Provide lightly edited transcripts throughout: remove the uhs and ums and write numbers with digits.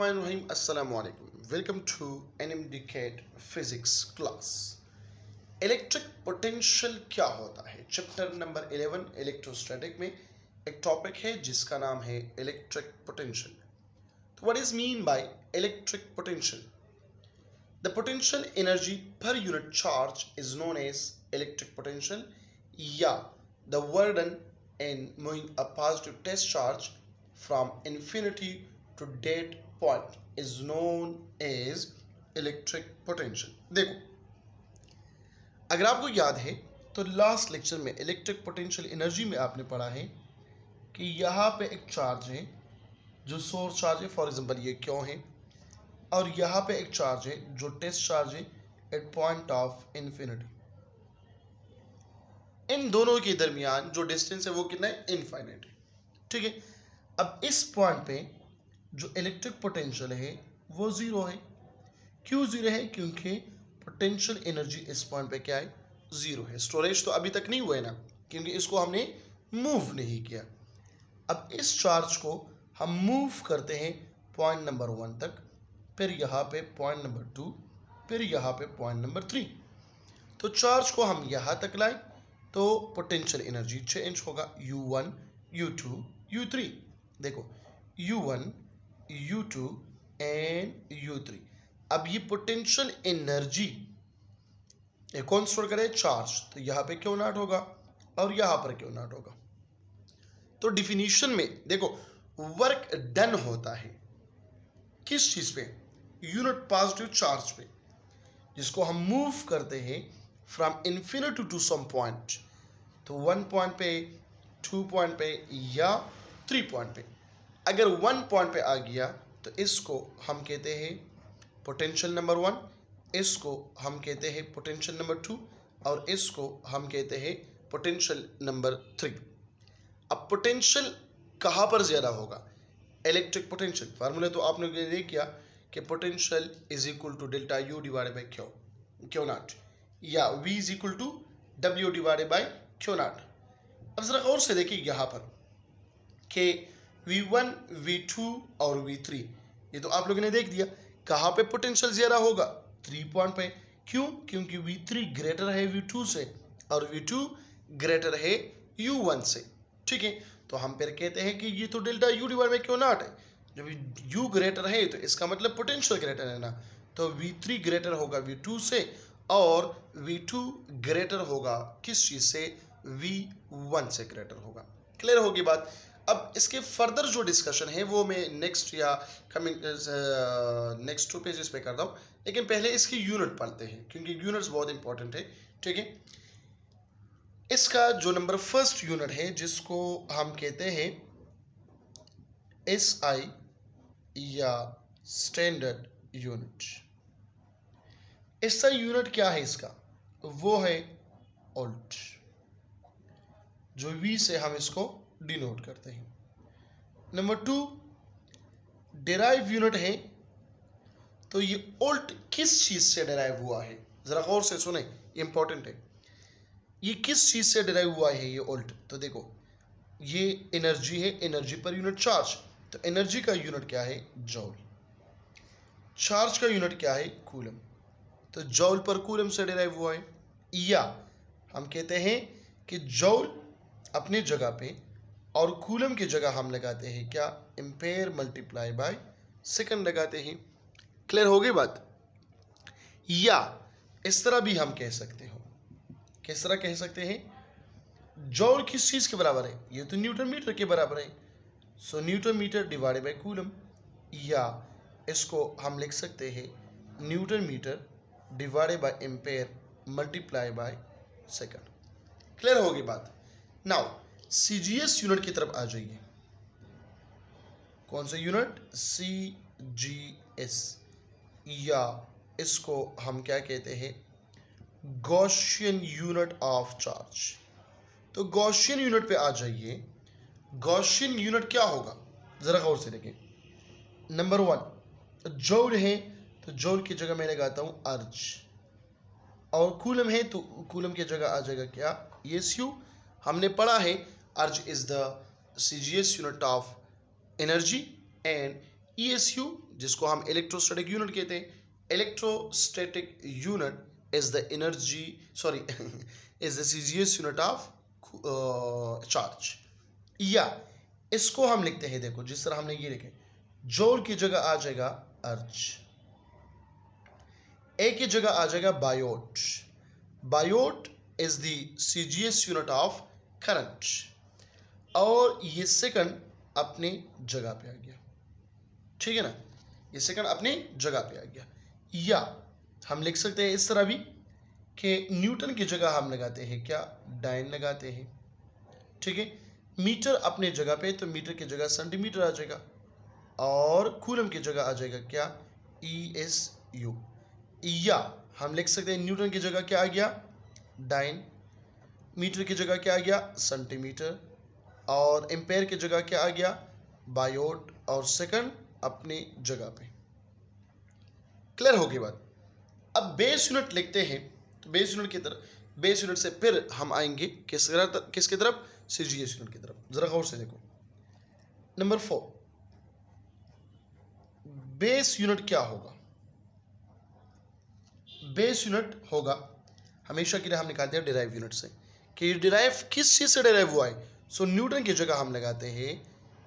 बिस्मिल्लाहिर्रहमानिर्रहीम। अस्सलाम वालेकुम। Welcome to NMD CAT physics class. Electric potential क्या होता है? चैप्टर नंबर 11 इलेक्ट्रोस्टैटिक में एक टॉपिक है जिसका नाम है इलेक्ट्रिक पोटेंशियल। तो what is mean by electric potential? The potential energy per unit charge is known as electric potential, या the work done in moving a positive test charge from infinity to that point is known as electric potential। देखो, अगर आपको याद है तो last lecture में electric potential energy में आपने पढ़ा है कि यहाँ पे एक चार्ज है जो सोर्स चार्ज है, फॉर एग्जांपल ये क्यों है, और यहाँ पे एक चार्ज है जो टेस्ट चार्ज है एट पॉइंट ऑफ इन्फिनिटी। इन दोनों के दरमियान जो डिस्टेंस है वो कितना है? इनफाइनाइट है। ठीक है, अब इस पॉइंट पे जो इलेक्ट्रिक पोटेंशियल है वो जीरो है। क्यों जीरो है? क्योंकि पोटेंशियल एनर्जी इस पॉइंट पे क्या है? जीरो है। स्टोरेज तो अभी तक नहीं हुआ है ना, क्योंकि इसको हमने मूव नहीं किया। अब इस चार्ज को हम मूव करते हैं पॉइंट नंबर 1 तक, फिर यहाँ पे पॉइंट नंबर 2, फिर यहाँ पे पॉइंट नंबर 3। तो चार्ज को हम यहाँ तक लाए तो पोटेंशियल एनर्जी चेंज होगा U1, U2, U3। देखो, U1, U2 एंड U3। अब ये पोटेंशियल एनर्जी कौन स्टोर करे? चार्ज। तो यहाँ पे क्यों नॉट होगा और यहाँ पर क्यों नॉट होगा? तो डिफिनीशन में देखो, वर्क डन होता है किस चीज पे? यूनिट पॉजिटिव चार्ज पे, जिसको हम मूव करते हैं from infinity to some point. तो 1 पॉइंट पे, 2 पॉइंट पे या 3 पॉइंट पे। अगर 1 पॉइंट पे आ गया तो इसको हम कहते हैं पोटेंशियल नंबर 1, इसको हम कहते हैं पोटेंशियल नंबर 2, और इसको हम कहते हैं पोटेंशियल नंबर 3। अब पोटेंशियल कहाँ पर ज़्यादा होगा? Electric potential. फार्मूला तो आपने देख किया कि potential is equal to delta U divided by Q naught, या V is equal to W divided by Q naught. अब जरा गौर से देखिए यहाँ पर कि V1, V2 और V3, ये तो आप लोगों ने देख दिया। कहाँ पे पोटेंशियल ज्यादा होगा? 3 पॉइंट पे। क्यों? क्योंकि V3 ग्रेटर है V2 से और V2 ग्रेटर है U1 से। ठीक है, तो हम फिर कहते हैं कि ये तो delta U divide by Q not है। जब U ग्रेटर है तो इसका मतलब पोटेंशियल ग्रेटर है ना, तो V3 ग्रेटर होगा V2 से और V2 ग्रेटर होगा किस चीज से? V1 से ग्रेटर होगा। क्लियर होगी बात? अब इसके फर्दर जो डिस्कशन है वो मैं नेक्स्ट या कमिंग नेक्स्ट 2 पेजेस पे करता हूँ, लेकिन पहले इसकी यूनिट पढ़ते हैं क्योंकि यूनिट्स बहुत इंपॉर्टेंट है। ठीक है, इसका जो नंबर फर्स्ट यूनिट है जिसको हम कहते हैं SI या स्टैंडर्ड यूनिट। SI यूनिट क्या है इसका? वो है वोल्ट, जो V से हम इसको डिनोट करते हैं। नंबर 2 डेराइव यूनिट है। तो ये वोल्ट किस चीज से डेराइव हुआ है? जरा गौर से सुने, इंपॉर्टेंट है। ये किस चीज से डेराइव हुआ है ये वोल्ट? तो देखो, ये एनर्जी है, एनर्जी पर यूनिट चार्ज। तो एनर्जी का यूनिट क्या है? जॉल। चार्ज का यूनिट क्या है? कूलम। तो जॉल पर कूलम से डेराइव हुआ है। या हम कहते हैं कि जॉल अपनी जगह पे और कूलम की जगह हम लगाते हैं क्या? एम्पेयर मल्टीप्लाई बाय सेकंड लगाते हैं। क्लियर हो गई बात? या इस तरह भी हम कह सकते हो। किस तरह कह सकते हैं? जॉल किस चीज के बराबर है? ये तो न्यूटन मीटर के बराबर है। So newton metre divided by coulomb, या इसको हम लिख सकते हैं newton metre divided by ampere multiply by second. Clear होगी बात? नाउ CGS यूनिट की तरफ आ जाइए। कौन सा यूनिट? CGS, या इसको हम क्या कहते हैं? Gaussian unit of charge. तो गॉसियन यूनिट पे आ जाइए। गॉसियन यूनिट क्या होगा? जरा गौर से देखें। नंबर 1 जॉल है, तो जॉल की जगह मैं लगाता हूं अर्ज, और कूलम है तो कूलम की जगह आ जाएगा क्या? SU। हमने पढ़ा है अर्ज is the CGS unit of energy and ESU जिसको हम इलेक्ट्रोस्टैटिक यूनिट कहते हैं। Electrostatic unit is the energy is the CGS unit of charge. या इसको हम लिखते हैं, देखो जिस तरह हमने ये लिखे, जूल की जगह आ जाएगा अर्ज, ए की जगह आ जाएगा Biot. Biot is the CGS unit of current, और ये सेकंड अपनी जगह पे आ गया, ठीक है ना, ये सेकंड अपनी जगह पे आ गया। या हम लिख सकते हैं इस तरह भी कि न्यूटन की जगह हम लगाते हैं क्या, डाइन लगाते हैं, ठीक है। मीटर अपने जगह पे, तो मीटर की जगह सेंटीमीटर आ जाएगा, और कूलम की जगह आ जाएगा क्या, ESU। या हम लिख सकते हैं न्यूटन की जगह क्या आ गया, डाइन, मीटर की जगह क्या आ गया, सेंटीमीटर, और एम्पेयर की जगह क्या आ गया, बायोट, और सेकंड अपनी जगह पे। क्लियर होगी बात। अब बेस यूनिट लिखते हैं, तो बेस यूनिट की तरफ, बेस यूनिट से फिर हम आएंगे किसकी तरफ, सीजीएस यूनिट की तरफ। जरा गौर से देखो, नंबर 4, बेस यूनिट क्या होगा। बेस यूनिट होगा, हमेशा के लिए हम निकालते हैं डिराइव यूनिट से, कि ये डिराइव किस चीज से डिराइव हुआ है। सो न्यूटन की जगह हम लगाते हैं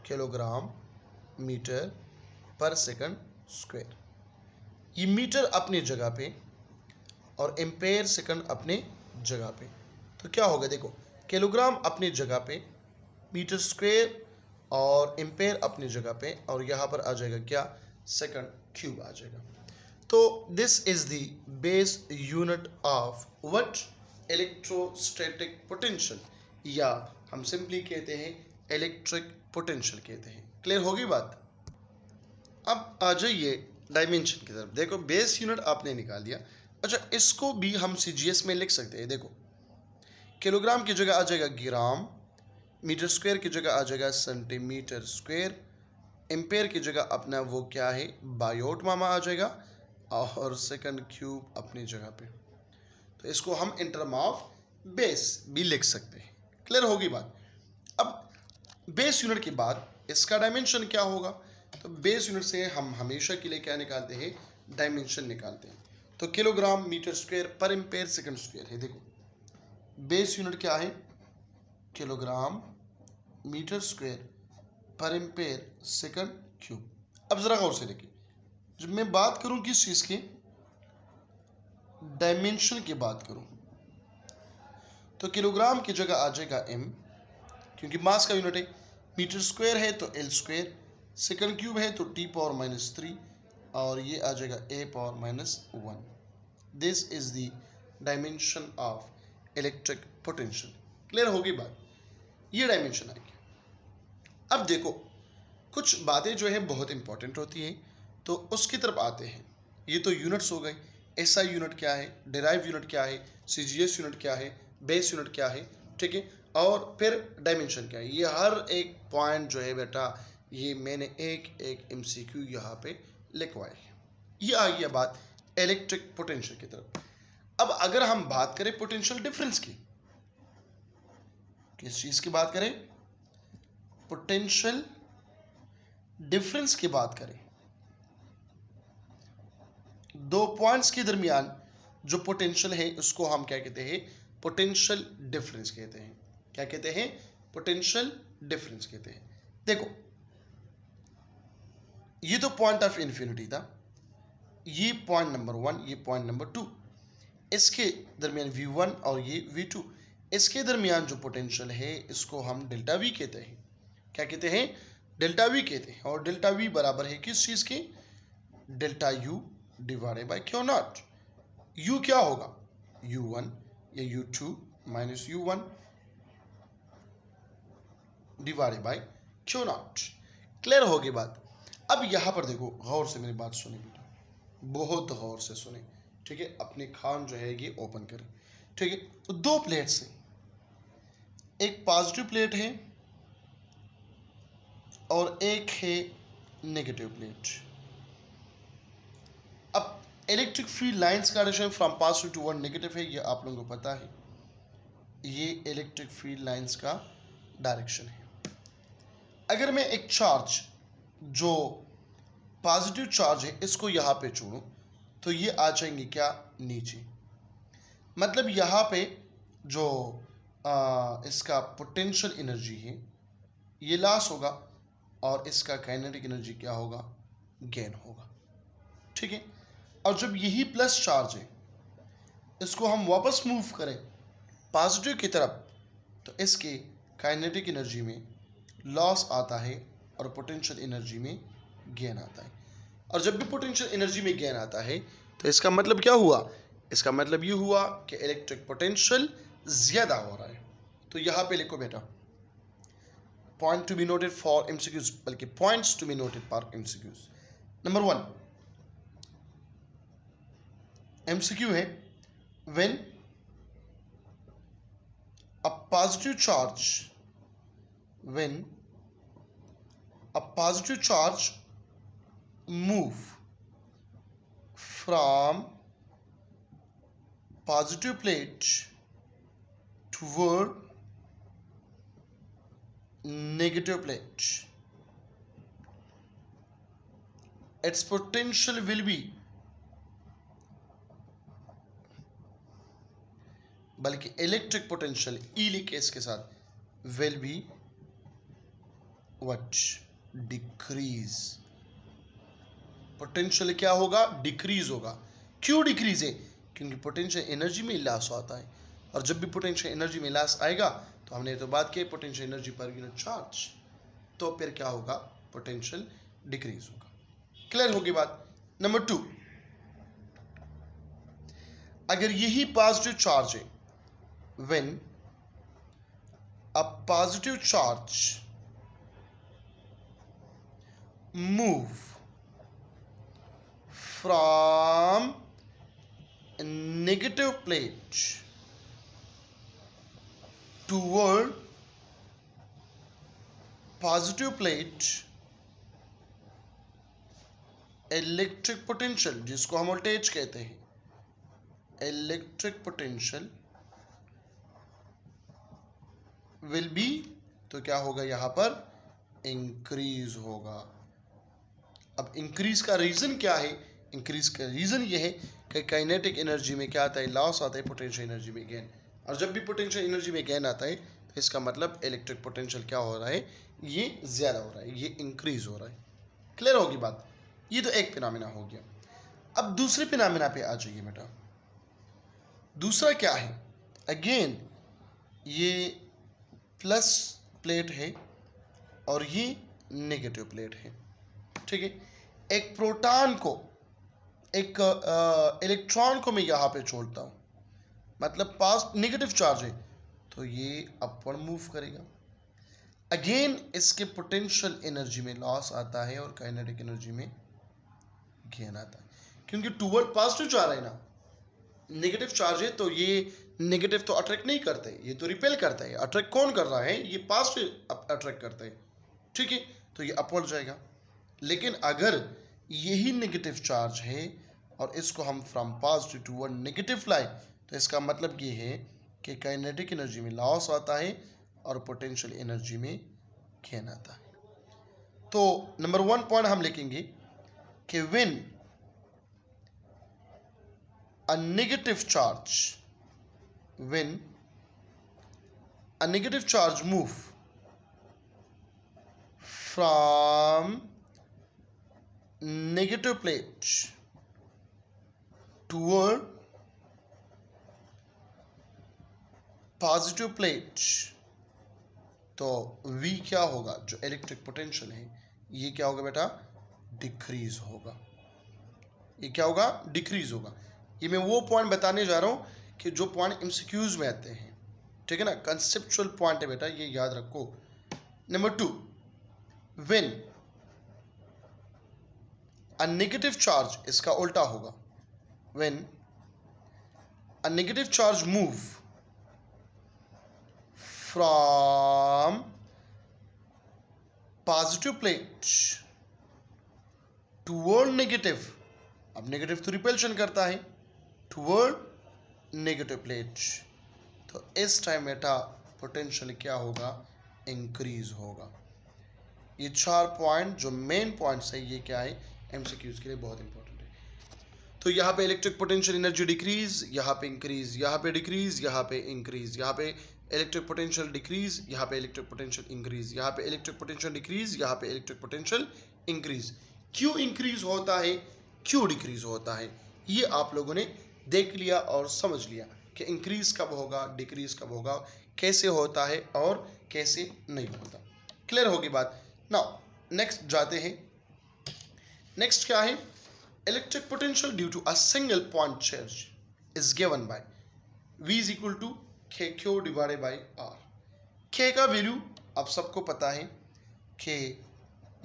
किलोग्राम मीटर पर सेकंड स्क्वायर। ये मीटर अपनी जगह पे और एम्पेयर सेकंड अपने जगह पे, तो क्या होगा देखो, किलोग्राम अपनी जगह पे, मीटर स्क्वायर और एम्पेयर अपनी जगह पे, और यहाँ पर आ जाएगा क्या, सेकंड क्यूब आ जाएगा। तो this is the base unit of what, electrostatic potential, या हम सिंपली कहते हैं इलेक्ट्रिक पोटेंशियल कहते हैं। क्लियर होगी बात। अब आ जाइए डायमेंशन की तरफ। देखो बेस यूनिट आपने निकाल दिया, अच्छा इसको भी हम सीजीएस में लिख सकते हैं। देखो किलोग्राम की जगह आ जाएगा ग्राम, मीटर स्क्वायर की जगह आ जाएगा सेंटीमीटर स्क्वायर, एम्पेयर की जगह अपना वो क्या है, बायोट मामा आ जाएगा, और सेकंड क्यूब अपनी जगह पे। तो इसको हम इन टर्म ऑफ बेस भी लिख सकते हैं। क्लियर होगी बात। अब बेस यूनिट के बाद इसका डायमेंशन क्या होगा, तो बेस यूनिट से हम हमेशा के लिए क्या निकालते हैं, डायमेंशन निकालते हैं। तो kilogram metre square per ampere second square है। देखो बेस यूनिट क्या है, kilogram metre square per ampere second cube. अब जरा गौर से देखिए, जब मैं बात करूं किस चीज की, डायमेंशन की बात करूं, तो किलोग्राम की जगह आ जाएगा m, क्योंकि मास का यूनिट है, मीटर स्क्वायर है तो L स्क्वायर, सेकंड क्यूब है तो T⁻³ और ये आ जाएगा A⁻⁻1। This is the dimension of electric potential. Clear होगी बात, ये डायमेंशन आएगी। अब देखो कुछ बातें जो है बहुत इंपॉर्टेंट होती हैं, तो उसकी तरफ आते हैं। ये तो यूनिट्स हो गए, एसआई यूनिट क्या है, डिराइव यूनिट क्या है, सीजीएस यूनिट क्या है, बेस यूनिट क्या है, ठीक है, और फिर डायमेंशन क्या है। ये हर एक पॉइंट जो है बेटा, ये मैंने एक एक एमसीक्यू यहाँ पे लिखवाए हैं। ये आ गया बात इलेक्ट्रिक पोटेंशियल की तरफ। अब अगर हम बात करें पोटेंशियल डिफरेंस की, किस चीज की बात करें, पोटेंशियल डिफरेंस की बात करें, दो पॉइंट्स के दरमियान जो पोटेंशियल है उसको हम क्या कहते हैं, पोटेंशियल डिफरेंस कहते हैं। क्या कहते हैं, पोटेंशियल डिफरेंस कहते हैं। देखो ये तो पॉइंट ऑफ इन्फिनिटी था, ये पॉइंट नंबर 1, ये पॉइंट नंबर 2, इसके दरमियान V1 और ये V2, इसके दरमियान जो पोटेंशियल है इसको हम डेल्टा V कहते हैं। क्या कहते हैं, डेल्टा V कहते हैं। और डेल्टा V बराबर है किस चीज की, delta U divided by Q not. U क्या होगा, U1 या U2 minus U1 divided by Q not. Clear होगी बात। अब यहां पर देखो गौर से मेरी बात सुने बेटा, बहुत गौर से सुने, ठीक है, अपनी खान जो है ये ओपन करें, ठीक है। तो दो प्लेट्स हैं, एक पॉजिटिव प्लेट है और एक है नेगेटिव प्लेट। अब इलेक्ट्रिक फील्ड लाइंस का direction from positive to one negative है, ये आप लोगों को पता है, ये इलेक्ट्रिक फील्ड लाइंस का डायरेक्शन है। अगर मैं एक चार्ज जो पॉजिटिव चार्ज है इसको यहाँ पे छोड़ो तो ये आ जाएंगे क्या, नीचे। मतलब यहाँ पे जो इसका पोटेंशियल एनर्जी है ये लॉस होगा और इसका काइनेटिक एनर्जी क्या होगा, गेन होगा। ठीक है। और जब यही प्लस चार्ज है इसको हम वापस मूव करें पॉजिटिव की तरफ तो इसके काइनेटिक एनर्जी में लॉस आता है और पोटेंशियल एनर्जी में गेन आता है। और जब भी पोटेंशियल एनर्जी में गेन आता है तो इसका मतलब क्या हुआ, इसका मतलब ये हुआ कि इलेक्ट्रिक पोटेंशियल ज्यादा हो रहा है। तो यहां पे लिखो बेटा, point to be noted for MCQs, बल्कि points to be noted for MCQs. Number 1 MCQ है, when a positive charge when a positive charge move from positive plate toward negative plate, its potential will be, बल्कि electric potential ई लिखे इसके साथ, will be what, decrease. Potential क्या होगा, decrease होगा। क्यों decrease है, क्योंकि पोटेंशियल एनर्जी में लॉस आता है और जब भी पोटेंशियल एनर्जी में लॉस आएगा तो हमने तो बात की potential energy per unit charge, तो फिर क्या होगा, पोटेंशियल डिक्रीज होगा। क्लियर होगी बात। नंबर 2, अगर यही पॉजिटिव चार्ज है, when a positive charge move from a negative plate toward positive plate, electric potential जिसको हम वोल्टेज कहते हैं, इलेक्ट्रिक पोटेंशियल विल बी, तो क्या होगा यहां पर, इंक्रीज होगा। अब इंक्रीज का रीजन क्या है, इंक्रीज का रीजन ये है कि काइनेटिक एनर्जी में क्या आता है, लॉस आता है, पोटेंशियल एनर्जी में गेन। और जब भी पोटेंशियल एनर्जी में गेन आता है तो इसका मतलब इलेक्ट्रिक पोटेंशियल क्या हो रहा है, ये ज्यादा हो रहा है, ये इंक्रीज हो रहा है। क्लियर होगी बात। ये तो एक फिनोमेना हो गया। अब दूसरे फिनोमेना पे आ जाइए बेटा। दूसरा क्या है, अगेन ये प्लस प्लेट है और ये नेगेटिव प्लेट है। ठीक है। एक प्रोटॉन को, एक इलेक्ट्रॉन को मैं यहाँ पे छोड़ता हूँ, मतलब पास नेगेटिव चार्ज है तो ये अपवर्ड मूव करेगा। अगेन इसके पोटेंशियल एनर्जी में लॉस आता है और काइनेटिक एनर्जी में गेन आता है, क्योंकि टूवर्ड पॉजिटिव चार्ज है ना, नेगेटिव चार्ज है तो ये नेगेटिव तो अट्रैक्ट नहीं करते, ये तो रिपेल करता है। अट्रैक्ट कौन कर रहा है, ये पॉजिटिव अट्रैक्ट करता है। ठीक है, तो ये अपवर्ड जाएगा। लेकिन अगर यही नेगेटिव चार्ज है और इसको हम फ्रॉम पॉजिटिव टूवर्ड नेगेटिव लाए तो इसका मतलब ये है कि काइनेटिक एनर्जी में लॉस आता है और पोटेंशियल एनर्जी में गेन आता है। तो नंबर 1 पॉइंट हम लिखेंगे कि when a negative charge, when a negative charge move from negative plate toward positive plate, तो V क्या होगा, जो इलेक्ट्रिक पोटेंशियल है ये क्या होगा बेटा, डिक्रीज होगा। ये क्या होगा, डिक्रीज होगा। ये मैं वो पॉइंट बताने जा रहा हूं कि जो पॉइंट एमसीक्यूज में आते हैं। ठीक है ना, कंसेप्चुअल पॉइंट है बेटा, ये याद रखो। Number 2, when a negative charge, इसका उल्टा होगा, when a negative charge move from positive plate toward negative, अब नेगेटिव तो रिपल्शन करता है, टूवर्ड नेगेटिव प्लेट, तो इस टाइम बेटा पोटेंशियल क्या होगा, इंक्रीज होगा। ये 4 पॉइंट जो मेन पॉइंट्स है ये क्या है, एमसीक्यूज के लिए बहुत इंपॉर्टेंट है। तो यहाँ पे इलेक्ट्रिक पोटेंशियल एनर्जी डिक्रीज, यहाँ पे इंक्रीज, यहाँ पे डिक्रीज, यहाँ पे इंक्रीज, यहाँ पे इलेक्ट्रिक पोटेंशियल डिक्रीज, यहाँ पे इलेक्ट्रिक पोटेंशियल इंक्रीज, यहाँ पे इलेक्ट्रिक पोटेंशियल डिक्रीज, यहाँ पे इलेक्ट्रिक पोटेंशियल इंक्रीज। क्यों इंक्रीज होता है, क्यों डिक्रीज होता है, ये आप लोगों ने देख लिया और समझ लिया कि इंक्रीज कब होगा, डिक्रीज कब होगा, कैसे होता है और कैसे नहीं होता। क्लियर होगी बात। नाउ नेक्स्ट जाते हैं। नेक्स्ट क्या है, electric potential due to a single point charge is given by V is equal to K Q divided by R. K का वैल्यू आप सबको पता है कि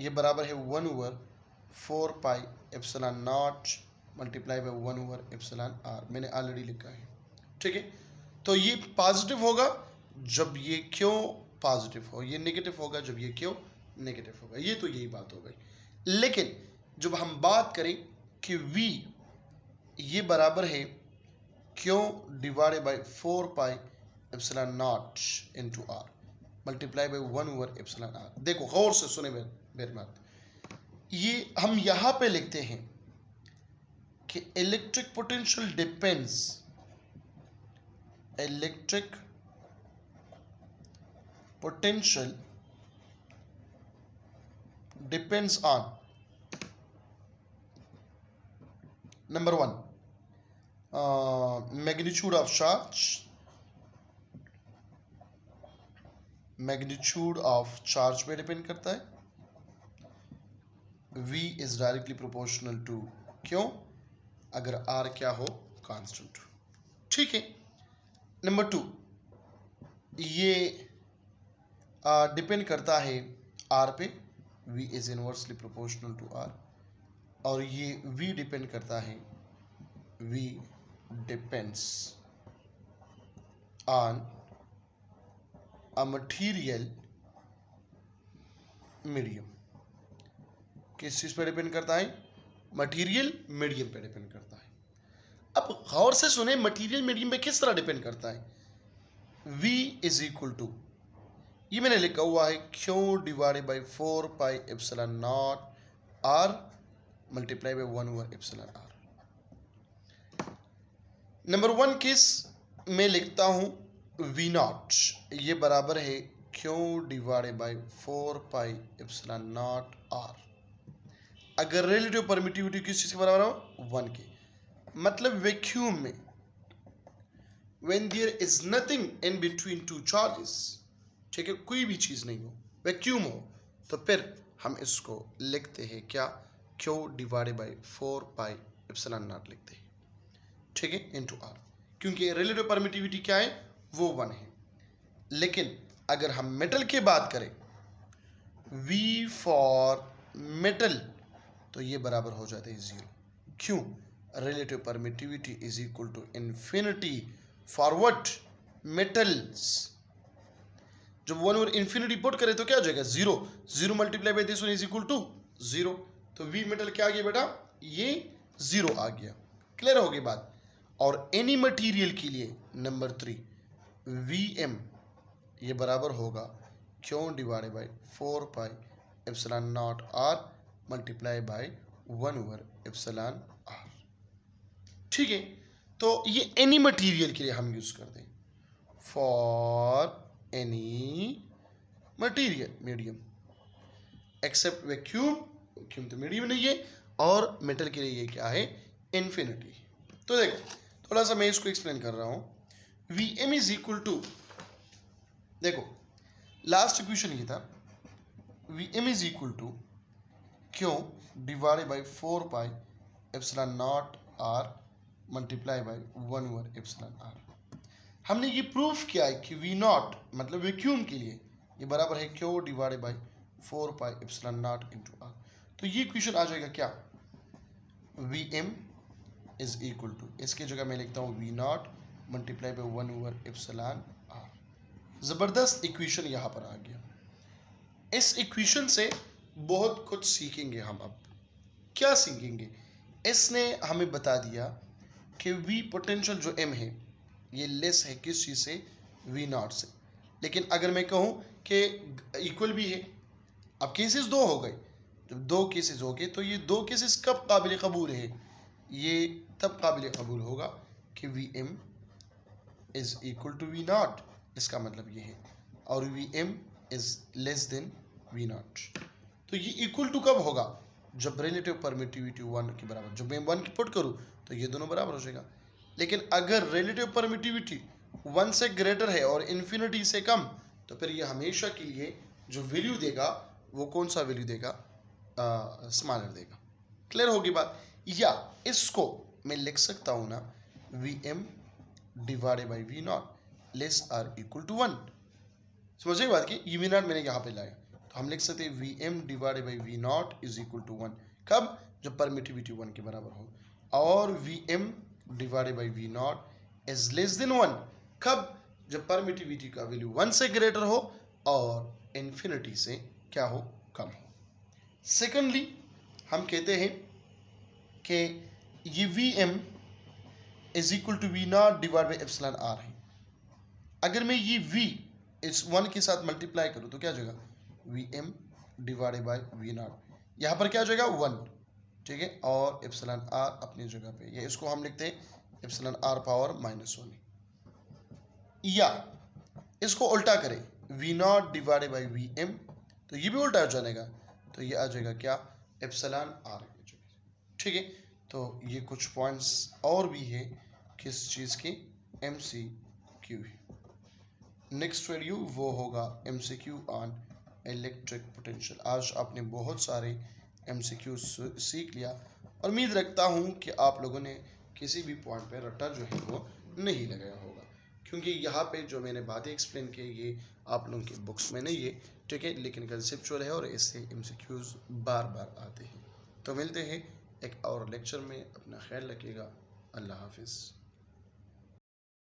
ये बराबर है 1/4 pi epsilon nought multiply by 1/एप्सिलॉन आर। मैंने ऑलरेडी लिखा है, ठीक है। तो ये पॉजिटिव होगा जब ये क्यों पॉजिटिव हो, ये नेगेटिव होगा जब ये क्यों नेगेटिव होगा। ये तो यही बात हो गई। लेकिन जब हम बात करें कि V ये बराबर है q divided by 4 pi epsilon nought into R multiply by 1/एप्सिलॉन आर। देखो गौर से सुने मेरी बात, ये हम यहां पे लिखते हैं कि electric potential depends, electric potential depends on number 1 magnitude of charge, magnitude of charge पे डिपेंड करता है। V is directly proportional to Q, अगर R क्या हो, कांस्टेंट, ठीक है। नंबर 2 ये डिपेंड करता है R पे, V is inversely proportional to R। और ये V डिपेंड करता है, V depends on a material medium. किस चीज पे डिपेंड करता है, मटीरियल मीडियम पे डिपेंड करता है। अब गौर से सुने, मटीरियल मीडियम पे किस तरह डिपेंड करता है। V इज इक्वल टू, ये मैंने लिखा हुआ है q divided by 4 pi epsilon nought R multiply by 1/एप्सिलॉन आर। नंबर 1 केस में लिखता हूं V नॉट ये बराबर है q divided by 4 pi epsilon nought R। अगर रिलेटिव परमिटिविटी किस चीज के बराबर हो, 1 के, मतलब वैक्यूम में when there is nothing in between two charges, ठीक है, कोई भी चीज नहीं हो, वैक्यूम हो, तो फिर हम इसको लिखते हैं क्या, Q divided by 4 pi epsilon not लिखते हैं, ठीक है, इनटू R। क्योंकि रिलेटिव परमिटिविटी क्या है, वो 1 है। लेकिन अगर हम मेटल की बात करें, V फॉर मेटल, तो ये बराबर हो जाते हैं 0। क्यों, relative permittivity is equal to infinity for what, metals. जब 1/इंफिनिटी पुट करें तो क्या हो जाएगा, 0। 0 multiply by this one is equal to 0। तो V मेटल क्या आ गया बेटा, ये 0 आ गया। क्लियर होगी बात। और एनी मटेरियल के लिए नंबर 3 Vm ये बराबर होगा q divided by 4 pi epsilon nought R multiply by 1/एप्सिलॉन R, ठीक है। तो ये एनी मटेरियल के लिए हम यूज करते हैं, for any material medium except vacuum, vacuum तो मीडियम नहीं है, और मेटल के लिए ये क्या है, इन्फिनिटी। तो देखो थोड़ा सा मैं इसको एक्सप्लेन कर रहा हूं। Vm इज इक्वल टू, देखो लास्ट इक्वेशन ये था, Vm is equal to q divided by 4 pi epsilon nought R multiply by 1/एप्सिलॉन R। हमने ये प्रूफ किया है कि V नॉट मतलब वैक्यूम के लिए ये बराबर है q divided by 4 pi epsilon nought into R। तो ये इक्वेशन आ जाएगा क्या, Vm इज इक्वल टू, इसकी जगह मैं लिखता हूँ V नॉट मल्टीप्लाई बाई 1/एप्सिलॉन R। जबरदस्त इक्वेशन यहाँ पर आ गया। इस इक्वेशन से बहुत कुछ सीखेंगे हम। अब क्या सीखेंगे, इसने हमें बता दिया कि V पोटेंशियल जो M है ये लेस है किस चीज से, V नॉट से। लेकिन अगर मैं कहूँ कि इक्वल भी है, अब केसेस 2 हो गए, जब दो केसेस हो गए तो ये दो केसेस कब काबिल कबूल है, ये तब काबिल कबूल होगा कि V M is equal to V naught, इसका मतलब ये है, और V M is less than V naught. तो ये इक्वल टू कब होगा, जब रिलेटिव परमिटिविटी 1 के बराबर, जब मैं 1 की पुट करूँ तो ये दोनों बराबर हो जाएगा। लेकिन अगर रिलेटिव परमिटिविटी 1 से ग्रेटर है और इन्फिनिटी से कम, तो फिर ये हमेशा के लिए जो वैल्यू देगा वो कौन सा वैल्यू देगा, स्मॉलर देगा। क्लियर होगी बात। या इसको मैं लिख सकता हूँ ना, V M divided by V naught less or equal to 1। समझ गई बात की, ये वी नॉट मैंने यहाँ पे लाया, तो हम लिख सकते हैं V M divided by V naught is equal to 1। कब, जब परमिटिविटी 1 के बराबर हो, और V M divided by V naught is less than 1। कब, जब परमिटिविटी का वैल्यू 1 से ग्रेटर हो और इन्फिनिटी से क्या हो, कम हो। सेकेंडली हम कहते हैं कि ये V M is equal to V naught divide by epsilon R है। अगर मैं ये v इस 1 के साथ मल्टीप्लाई करूँ तो क्या हो जाएगा, V M divided by V naught, यहाँ पर क्या हो जाएगा 1, ठीक है, और एप्सिलॉन आर अपनी जगह पे, ये इसको हम लिखते हैं एप्सिलॉन आर पावर -1। या इसको उल्टा करें, V naught divided by V M, तो ये भी उल्टा हो जाएगा, तो ये आ जाएगा क्या, एप्सिलॉन आर की जगह। ठीक है, तो ये कुछ पॉइंट्स और भी है किस चीज़ की, MCQ है। नेक्स्ट वीडियो वो होगा MCQ ऑन इलेक्ट्रिक पोटेंशियल। आज आपने बहुत सारे MCQ सीख लिया, और उम्मीद रखता हूँ कि आप लोगों ने किसी भी पॉइंट पे रट्टा जो है वो नहीं लगाया होगा, क्योंकि यहाँ पे जो मैंने बातें एक्सप्लेन की ये आप लोगों की बुक्स में नहीं है, ठीक है, लेकिन कंसेप्चुअल है और इससे MCQs बार बार आते हैं। तो मिलते हैं एक और लेक्चर में, अपना ख्याल रखिएगा, अल्लाह हाफिज़।